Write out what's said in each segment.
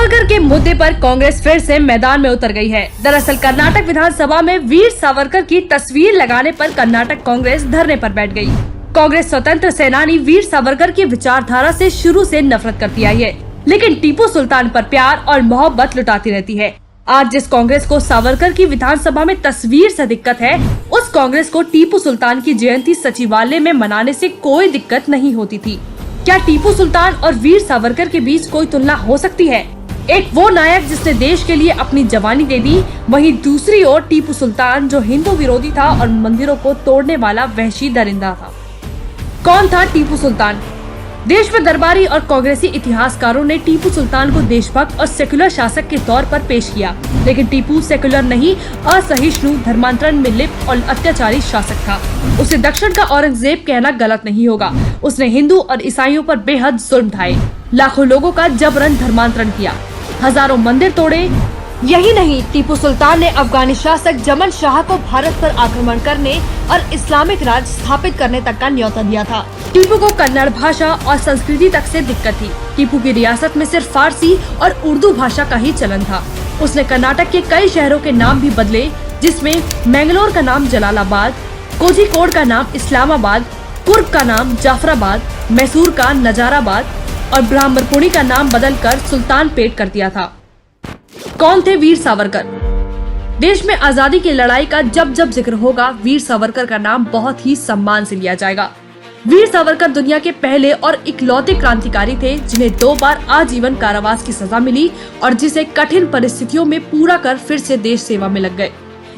सावरकर के मुद्दे पर कांग्रेस फिर से मैदान में उतर गई है। दरअसल कर्नाटक विधानसभा में वीर सावरकर की तस्वीर लगाने पर कर्नाटक कांग्रेस धरने पर बैठ गई। कांग्रेस स्वतंत्र सेनानी वीर सावरकर की विचारधारा से शुरू से नफरत करती आई है, लेकिन टीपू सुल्तान पर प्यार और मोहब्बत लुटाती रहती है। आज जिस कांग्रेस को सावरकर की विधानसभा में तस्वीर से दिक्कत है, उस कांग्रेस को टीपू सुल्तान की जयंती सचिवालय में मनाने से कोई दिक्कत नहीं होती थी। क्या टीपू सुल्तान और वीर सावरकर के बीच कोई तुलना हो सकती है? एक वो नायक जिसने देश के लिए अपनी जवानी दे दी, वहीं दूसरी ओर टीपू सुल्तान जो हिंदू विरोधी था और मंदिरों को तोड़ने वाला वहशी दरिंदा था। कौन था टीपू सुल्तान? देश में दरबारी और कांग्रेसी इतिहासकारों ने टीपू सुल्तान को देशभक्त और सेक्युलर शासक के तौर पर पेश किया, लेकिन टीपू सेक्युलर नहीं, असहिष्णु, धर्मांतरण में लिप्त और अत्याचारी शासक था। उसे दक्षिण का औरंगजेब कहना गलत नहीं होगा। उसने हिंदू और ईसाइयों पर बेहद जुल्म ढाए, लाखों लोगों का जबरन धर्मांतरण किया, हजारों मंदिर तोड़े। यही नहीं, टीपू सुल्तान ने अफगानी शासक जमन शाह को भारत पर आक्रमण करने और इस्लामिक राज स्थापित करने तक का न्योता दिया था। टीपू को कन्नड़ भाषा और संस्कृति तक से दिक्कत थी। टीपू की रियासत में सिर्फ फारसी और उर्दू भाषा का ही चलन था। उसने कर्नाटक के कई शहरों के नाम भी बदले, जिसमें मैंगलोर का नाम जलालाबाद, कोझिकोड का नाम इस्लामाबाद, कुर्ग का नाम जाफराबाद, मैसूर का नजाराबाद और ब्राह्मणपुरी का नाम बदलकर सुल्तानपेट कर दिया था। कौन थे वीर सावरकर? देश में आजादी की लड़ाई का जब जब जिक्र होगा, वीर सावरकर का नाम बहुत ही सम्मान से लिया जाएगा। वीर सावरकर दुनिया के पहले और इकलौते क्रांतिकारी थे जिन्हें 2 बार आजीवन कारावास की सजा मिली और जिसे कठिन परिस्थितियों में पूरा कर फिर से देश सेवा में लग गए।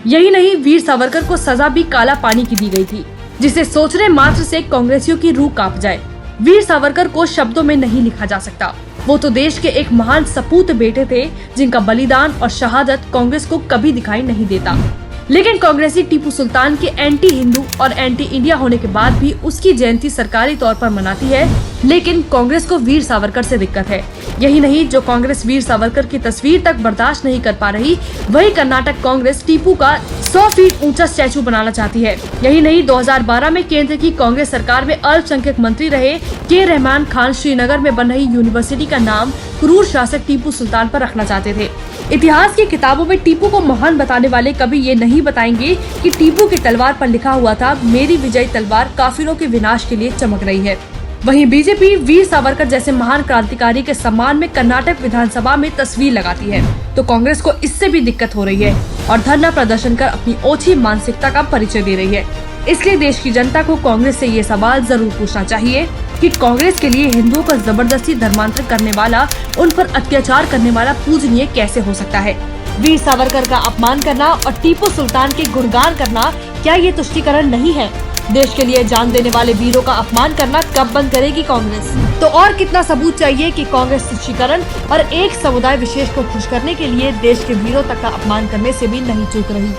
यही नहीं, वीर सावरकर को सजा भी काला पानी की दी गई थी, जिसे सोचने मात्र से कांग्रेसियों की रूह कांप जाए। वीर सावरकर को शब्दों में नहीं लिखा जा सकता। वो तो देश के एक महान सपूत बेटे थे जिनका बलिदान और शहादत कांग्रेस को कभी दिखाई नहीं देता। लेकिन कांग्रेसी टीपू सुल्तान के एंटी हिंदू और एंटी इंडिया होने के बाद भी उसकी जयंती सरकारी तौर पर मनाती है, लेकिन कांग्रेस को वीर सावरकर से दिक्कत है। यही नहीं, जो कांग्रेस वीर सावरकर की तस्वीर तक बर्दाश्त नहीं कर पा रही, वही कर्नाटक कांग्रेस टीपू का 100 फीट ऊंचा स्टैचू बनाना चाहती है। यही नहीं, 2012 में केंद्र की कांग्रेस सरकार में अल्पसंख्यक मंत्री रहे के रहमान खान श्रीनगर में बन रही यूनिवर्सिटी का नाम क्रूर शासक टीपू सुल्तान पर रखना चाहते थे। इतिहास की किताबों में टीपू को महान बताने वाले कभी ये नहीं बताएंगे कि टीपू की तलवार पर लिखा हुआ था, मेरी विजयी तलवार काफिरों के विनाश के लिए चमक रही है। वहीं बीजेपी वीर सावरकर जैसे महान क्रांतिकारी के सम्मान में कर्नाटक विधानसभा में तस्वीर लगाती है, तो कांग्रेस को इससे भी दिक्कत हो रही है और धरना प्रदर्शन कर अपनी ओछी मानसिकता का परिचय दे रही है। इसलिए देश की जनता को कांग्रेस से ये सवाल जरूर पूछना चाहिए कि कांग्रेस के लिए हिंदुओं का जबरदस्ती धर्मांतर करने वाला, उन पर अत्याचार करने वाला पूजनीय कैसे हो सकता है? वीर सावरकर का अपमान करना और टीपू सुल्तान के गुणगान करना, क्या ये तुष्टीकरण नहीं है? देश के लिए जान देने वाले वीरों का अपमान करना कब बंद करेगी कांग्रेस? तो और कितना सबूत चाहिए कि कांग्रेस तुष्टीकरण और एक समुदाय विशेष को खुश करने के लिए देश के वीरों तक का अपमान करने से भी नहीं चूक रही।